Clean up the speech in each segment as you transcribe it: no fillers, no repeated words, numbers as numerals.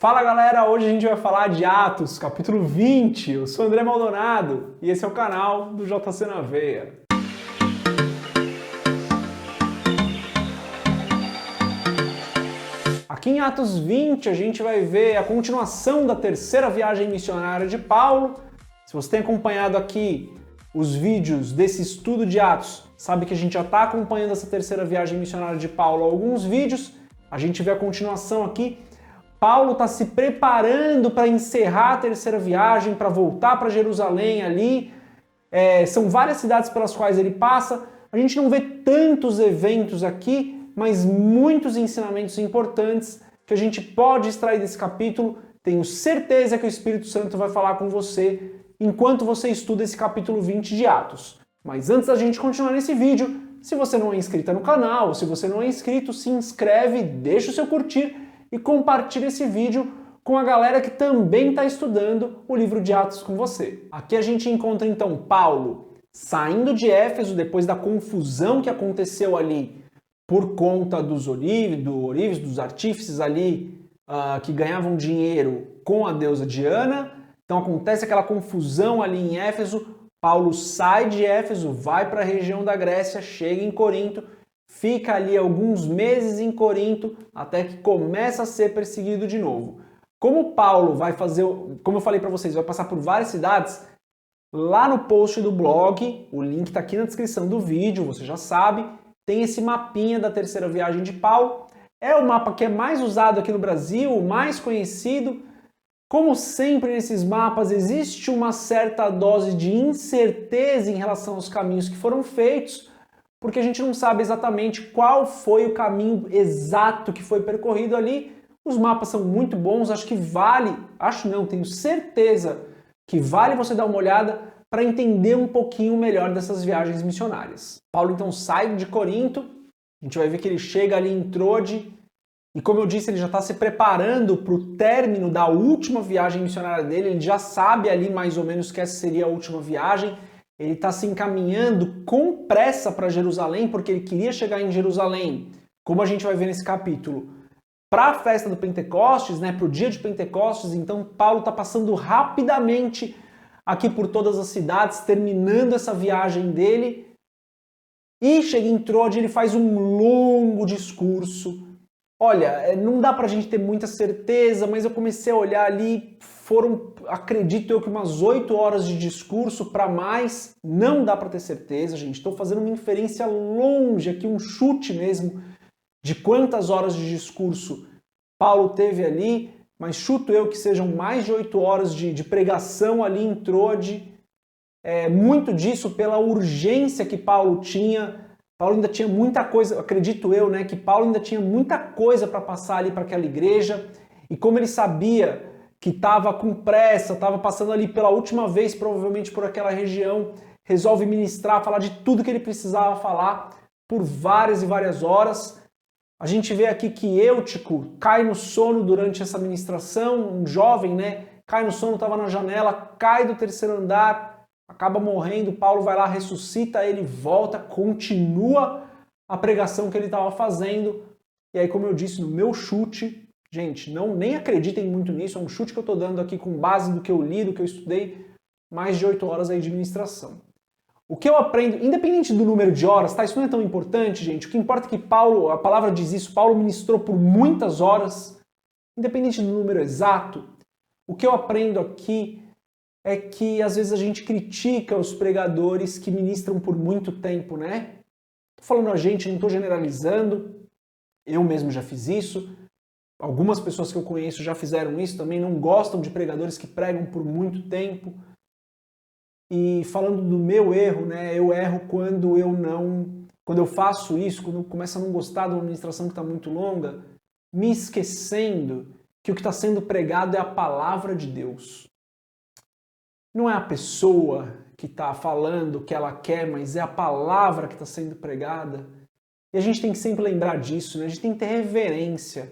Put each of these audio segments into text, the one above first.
Fala galera, hoje a gente vai falar de Atos, capítulo 20. Eu sou André Maldonado e esse é o canal do JC na Veia. Aqui em Atos 20 a gente vai ver a continuação da terceira viagem missionária de Paulo. Se você tem acompanhado aqui os vídeos desse estudo de Atos, sabe que a gente já está acompanhando essa terceira viagem missionária de Paulo há alguns vídeos. A gente vê a continuação aqui. Paulo está se preparando para encerrar a terceira viagem, para voltar para Jerusalém ali. São várias cidades pelas quais ele passa. A gente não vê tantos eventos aqui, mas muitos ensinamentos importantes que a gente pode extrair desse capítulo. Tenho certeza que o Espírito Santo vai falar com você enquanto você estuda esse capítulo 20 de Atos. Mas antes da gente continuar nesse vídeo, se você não é inscrito no canal, se você não é inscrito, se inscreve, deixa o seu curtir e compartilhe esse vídeo com a galera que também está estudando o livro de Atos com você. Aqui a gente encontra então Paulo saindo de Éfeso depois da confusão que aconteceu ali por conta dos dos artífices ali que ganhavam dinheiro com a deusa Diana. Então acontece aquela confusão ali em Éfeso. Paulo sai de Éfeso, vai para a região da Grécia, chega em Corinto, fica ali alguns meses em Corinto, até que começa a ser perseguido de novo. Como Paulo vai fazer, como eu falei para vocês, vai passar por várias cidades, lá no post do blog, o link está aqui na descrição do vídeo, você já sabe, tem esse mapinha da terceira viagem de Paulo. É o mapa que é mais usado aqui no Brasil, o mais conhecido. Como sempre nesses mapas, existe uma certa dose de incerteza em relação aos caminhos que foram feitos, porque a gente não sabe exatamente qual foi o caminho exato que foi percorrido ali. Os mapas são muito bons, tenho certeza que vale você dar uma olhada para entender um pouquinho melhor dessas viagens missionárias. Paulo então sai de Corinto, a gente vai ver que ele chega ali em Troade, e como eu disse, ele já está se preparando para o término da última viagem missionária dele, ele já sabe ali mais ou menos que essa seria a última viagem. Ele está se encaminhando com pressa para Jerusalém, porque ele queria chegar em Jerusalém, como a gente vai ver nesse capítulo, para a festa do Pentecostes, para o dia de Pentecostes. Então Paulo está passando rapidamente aqui por todas as cidades, terminando essa viagem dele, e chega em Troade, ele faz um longo discurso. Olha, não dá para a gente ter muita certeza, mas eu comecei a olhar ali, foram, acredito eu, que umas 8 horas de discurso para mais. Não dá para ter certeza, gente. Estou fazendo uma inferência longe aqui, um chute mesmo, de quantas horas de discurso Paulo teve ali, mas chuto eu que sejam mais de 8 horas de pregação ali em Troade. Muito disso pela urgência que Paulo tinha. Paulo ainda tinha muita coisa, acredito eu, que Paulo ainda tinha muita coisa para passar ali para aquela igreja, e como ele sabia que estava com pressa, estava passando ali pela última vez, provavelmente por aquela região, resolve ministrar, falar de tudo que ele precisava falar por várias e várias horas. A gente vê aqui que Eutico cai no sono durante essa ministração, um jovem, cai no sono, estava na janela, cai do terceiro andar, acaba morrendo. Paulo vai lá, ressuscita ele, volta, continua a pregação que ele estava fazendo. E aí, como eu disse, no meu chute, gente, nem acreditem muito nisso, é um chute que eu estou dando aqui com base do que eu li, do que eu estudei, mais de 8 horas aí de ministração. O que eu aprendo, independente do número de horas, isso não é tão importante, gente. O que importa é que Paulo, a palavra diz isso, Paulo ministrou por muitas horas, independente do número exato. O que eu aprendo aqui é que às vezes a gente critica os pregadores que ministram por muito tempo, Tô falando a gente, não estou generalizando, eu mesmo já fiz isso, algumas pessoas que eu conheço já fizeram isso também, não gostam de pregadores que pregam por muito tempo. E falando do meu erro, eu erro quando eu faço isso, quando eu começo a não gostar de uma ministração que está muito longa, me esquecendo que o que está sendo pregado é a palavra de Deus. Não é a pessoa que está falando o que ela quer, mas é a palavra que está sendo pregada. E a gente tem que sempre lembrar disso, A gente tem que ter reverência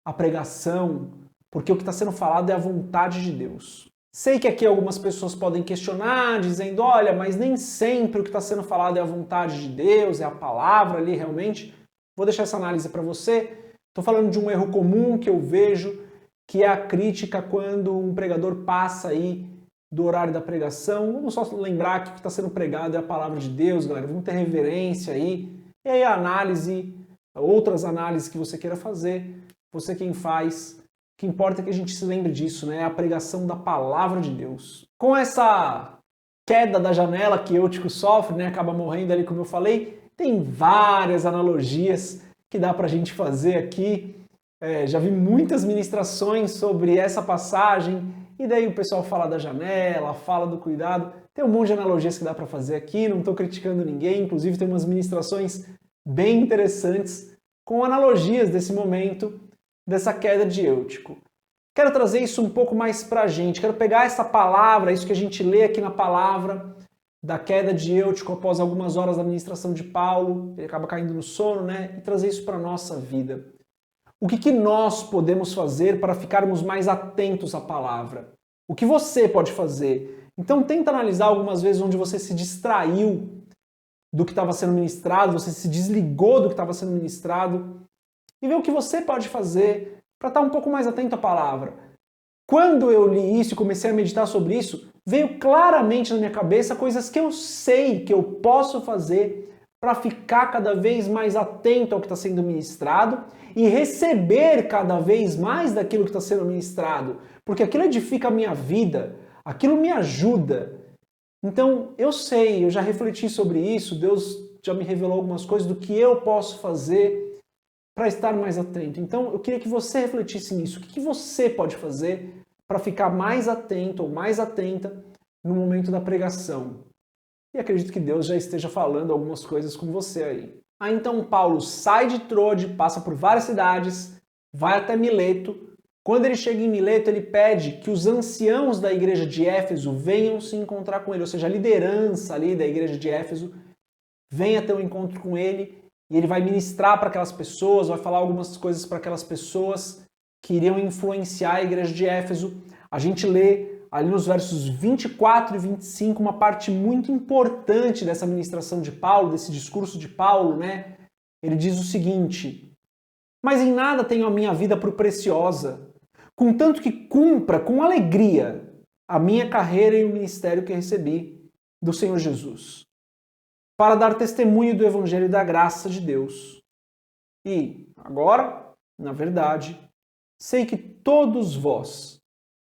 à pregação, porque o que está sendo falado é a vontade de Deus. Sei que aqui algumas pessoas podem questionar, dizendo, olha, mas nem sempre o que está sendo falado é a vontade de Deus, é a palavra ali realmente. Vou deixar essa análise para você. Estou falando de um erro comum que eu vejo, que é a crítica quando um pregador passa aí do horário da pregação. Vamos só lembrar que o que está sendo pregado é a palavra de Deus, galera. Vamos ter reverência aí. E aí a análise, outras análises que você queira fazer, você quem faz. O que importa é que a gente se lembre disso, né? É a pregação da palavra de Deus. Com essa queda da janela que Eutico sofre, né? Acaba morrendo ali, como eu falei, tem várias analogias que dá pra gente fazer aqui. Já vi muitas ministrações sobre essa passagem, e daí o pessoal fala da janela, fala do cuidado. Tem um monte de analogias que dá para fazer aqui, não estou criticando ninguém, inclusive tem umas ministrações bem interessantes com analogias desse momento, dessa queda de Eutico. Quero trazer isso um pouco mais para a gente, quero pegar essa palavra, isso que a gente lê aqui na palavra, da queda de Eutico após algumas horas da ministração de Paulo, ele acaba caindo no sono, né? E trazer isso para a nossa vida. O que nós podemos fazer para ficarmos mais atentos à palavra? O que você pode fazer? Então tenta analisar algumas vezes onde você se distraiu do que estava sendo ministrado, você se desligou do que estava sendo ministrado, e ver o que você pode fazer para estar um pouco mais atento à palavra. Quando eu li isso e comecei a meditar sobre isso, veio claramente na minha cabeça coisas que eu sei que eu posso fazer para ficar cada vez mais atento ao que está sendo ministrado e receber cada vez mais daquilo que está sendo ministrado, porque aquilo edifica a minha vida, aquilo me ajuda. Então, eu sei, eu já refleti sobre isso, Deus já me revelou algumas coisas do que eu posso fazer para estar mais atento. Então, eu queria que você refletisse nisso. O que você pode fazer para ficar mais atento ou mais atenta no momento da pregação? E acredito que Deus já esteja falando algumas coisas com você aí. Então Paulo sai de Troade, passa por várias cidades, vai até Mileto. Quando ele chega em Mileto, ele pede que os anciãos da igreja de Éfeso venham se encontrar com ele, ou seja, a liderança ali da igreja de Éfeso venha ter um encontro com ele, e ele vai ministrar para aquelas pessoas, vai falar algumas coisas para aquelas pessoas que iriam influenciar a igreja de Éfeso. A gente lê ali nos versos 24 e 25, uma parte muito importante dessa ministração de Paulo, desse discurso de Paulo, né? Ele diz o seguinte: mas em nada tenho a minha vida por preciosa, contanto que cumpra com alegria a minha carreira e o ministério que recebi do Senhor Jesus, para dar testemunho do Evangelho e da graça de Deus. E agora, na verdade, sei que todos vós,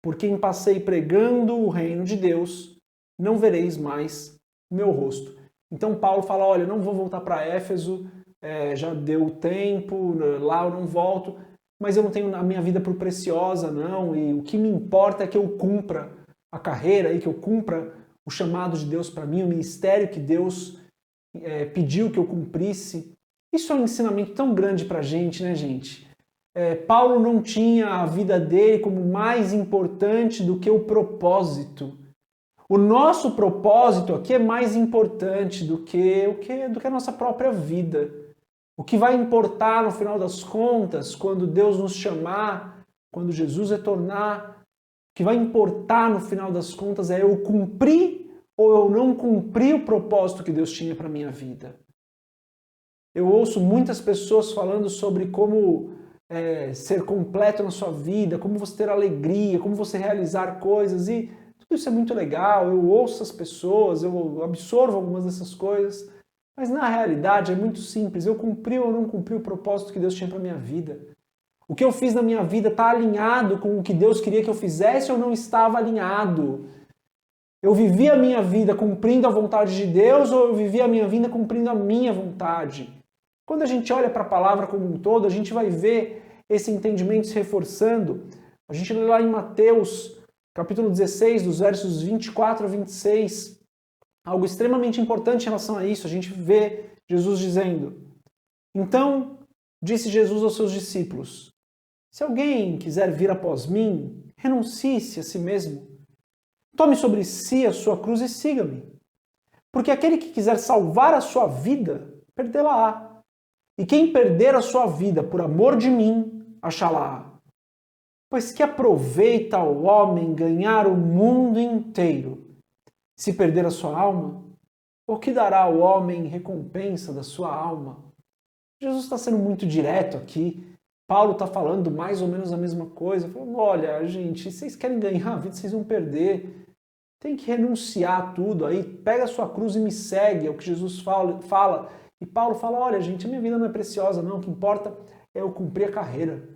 por quem passei pregando o reino de Deus, não vereis mais meu rosto. Então Paulo fala, olha, eu não vou voltar para Éfeso, já deu tempo, lá eu não volto, mas eu não tenho a minha vida por preciosa, não, e o que me importa é que eu cumpra a carreira, e que eu cumpra o chamado de Deus para mim, o ministério que Deus pediu que eu cumprisse. Isso é um ensinamento tão grande para a gente, né, gente? Paulo não tinha a vida dele como mais importante do que o propósito. O nosso propósito aqui é mais importante do que a nossa própria vida. O que vai importar no final das contas, quando Deus nos chamar, quando Jesus retornar, o que vai importar no final das contas é eu cumprir ou eu não cumprir o propósito que Deus tinha para a minha vida. Eu ouço muitas pessoas falando sobre como ser completo na sua vida, como você ter alegria, como você realizar coisas, e tudo isso é muito legal, eu ouço as pessoas, eu absorvo algumas dessas coisas, mas na realidade é muito simples, eu cumpri ou não cumpri o propósito que Deus tinha para a minha vida. O que eu fiz na minha vida está alinhado com o que Deus queria que eu fizesse ou não estava alinhado? Eu vivi a minha vida cumprindo a vontade de Deus ou eu vivi a minha vida cumprindo a minha vontade? Quando a gente olha para a palavra como um todo, a gente vai ver esse entendimento se reforçando. A gente lê lá em Mateus, capítulo 16, dos versos 24 a 26, algo extremamente importante em relação a isso. A gente vê Jesus dizendo: então, disse Jesus aos seus discípulos, se alguém quiser vir após mim, renuncie-se a si mesmo. Tome sobre si a sua cruz e siga-me. Porque aquele que quiser salvar a sua vida, perdê-la-á. E quem perder a sua vida por amor de mim, achá-la-á. Pois que aproveita ao homem ganhar o mundo inteiro, se perder a sua alma? Ou que dará ao homem recompensa da sua alma? Jesus está sendo muito direto aqui. Paulo está falando mais ou menos a mesma coisa. Falando, olha, gente, vocês querem ganhar a vida, vocês vão perder. Tem que renunciar a tudo aí. Pega a sua cruz e me segue, é o que Jesus fala. E Paulo fala, olha, gente, a minha vida não é preciosa, não. O que importa é eu cumprir a carreira.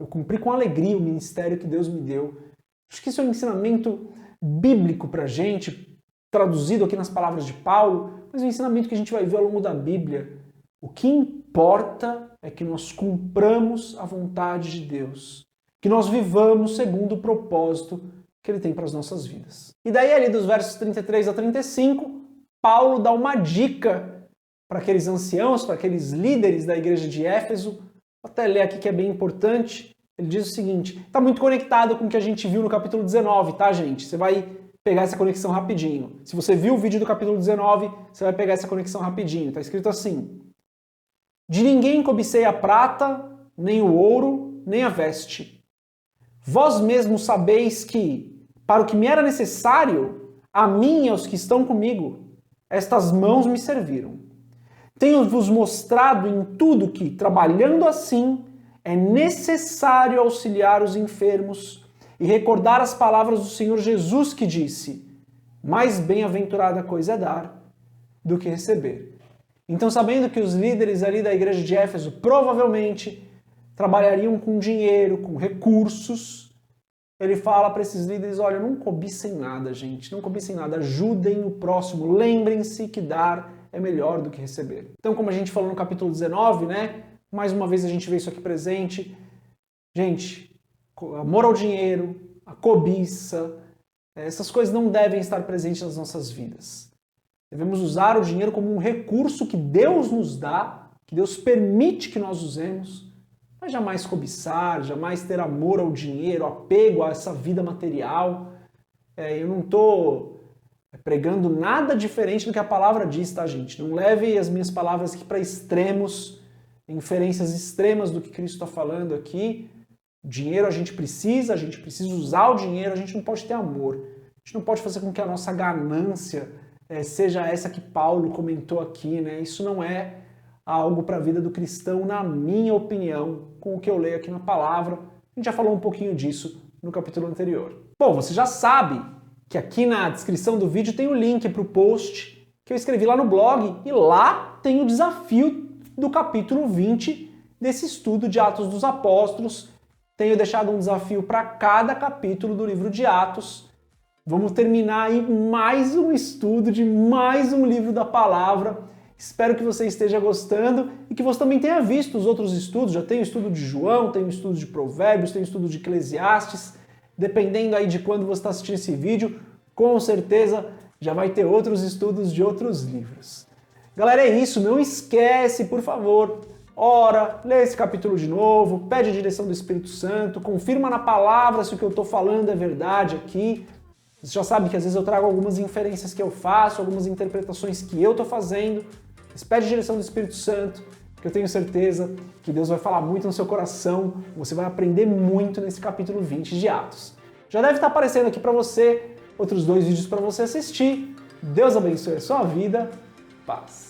Eu cumpri com alegria o ministério que Deus me deu. Acho que isso é um ensinamento bíblico pra gente, traduzido aqui nas palavras de Paulo, mas é um ensinamento que a gente vai ver ao longo da Bíblia. O que importa é que nós cumpramos a vontade de Deus, que nós vivamos segundo o propósito que Ele tem para as nossas vidas. E daí ali dos versos 33 a 35, Paulo dá uma dica para aqueles anciãos, para aqueles líderes da igreja de Éfeso. Vou até ler aqui que é bem importante. Ele diz o seguinte, está muito conectado com o que a gente viu no capítulo 19, tá, gente? Você vai pegar essa conexão rapidinho. Se você viu o vídeo do capítulo 19, você vai pegar essa conexão rapidinho. Está escrito assim, de ninguém cobicei a prata, nem o ouro, nem a veste. Vós mesmos sabeis que, para o que me era necessário, a mim e aos que estão comigo, estas mãos me serviram. Tenho-vos mostrado em tudo que, trabalhando assim, é necessário auxiliar os enfermos e recordar as palavras do Senhor Jesus que disse, mais bem-aventurada coisa é dar do que receber. Então, sabendo que os líderes ali da igreja de Éfeso provavelmente trabalhariam com dinheiro, com recursos, ele fala para esses líderes, olha, não cobicem nada, gente, não cobicem nada, ajudem o próximo, lembrem-se que dar é melhor do que receber. Então, como a gente falou no capítulo 19, né, mais uma vez a gente vê isso aqui presente, gente, amor ao dinheiro, a cobiça, essas coisas não devem estar presentes nas nossas vidas. Devemos usar o dinheiro como um recurso que Deus nos dá, que Deus permite que nós usemos, mas jamais cobiçar, jamais ter amor ao dinheiro, apego a essa vida material. Eu não estou pregando nada diferente do que a palavra diz, tá, gente? Não leve as minhas palavras aqui para extremos, inferências extremas do que Cristo está falando aqui. Dinheiro a gente precisa usar o dinheiro, a gente não pode ter amor. A gente não pode fazer com que a nossa ganância seja essa que Paulo comentou aqui, né? Isso não é algo para a vida do cristão, na minha opinião, com o que eu leio aqui na palavra. A gente já falou um pouquinho disso no capítulo anterior. Bom, você já sabe que aqui na descrição do vídeo tem o link para o post que eu escrevi lá no blog e lá tem o desafio do capítulo 20 desse estudo de Atos dos Apóstolos. Tenho deixado um desafio para cada capítulo do livro de Atos. Vamos terminar aí mais um estudo de mais um livro da palavra. Espero que você esteja gostando e que você também tenha visto os outros estudos. Já tem o estudo de João, tem o estudo de Provérbios, tem o estudo de Eclesiastes. Dependendo aí de quando você está assistindo esse vídeo, com certeza já vai ter outros estudos de outros livros. Galera, é isso. Não esquece, por favor, ora, lê esse capítulo de novo, pede a direção do Espírito Santo, confirma na palavra se o que eu estou falando é verdade aqui. Você já sabe que às vezes eu trago algumas inferências que eu faço, algumas interpretações que eu estou fazendo. Mas pede a direção do Espírito Santo, que eu tenho certeza que Deus vai falar muito no seu coração. Você vai aprender muito nesse capítulo 20 de Atos. Já deve estar aparecendo aqui para você outros 2 vídeos para você assistir. Deus abençoe a sua vida. Paz.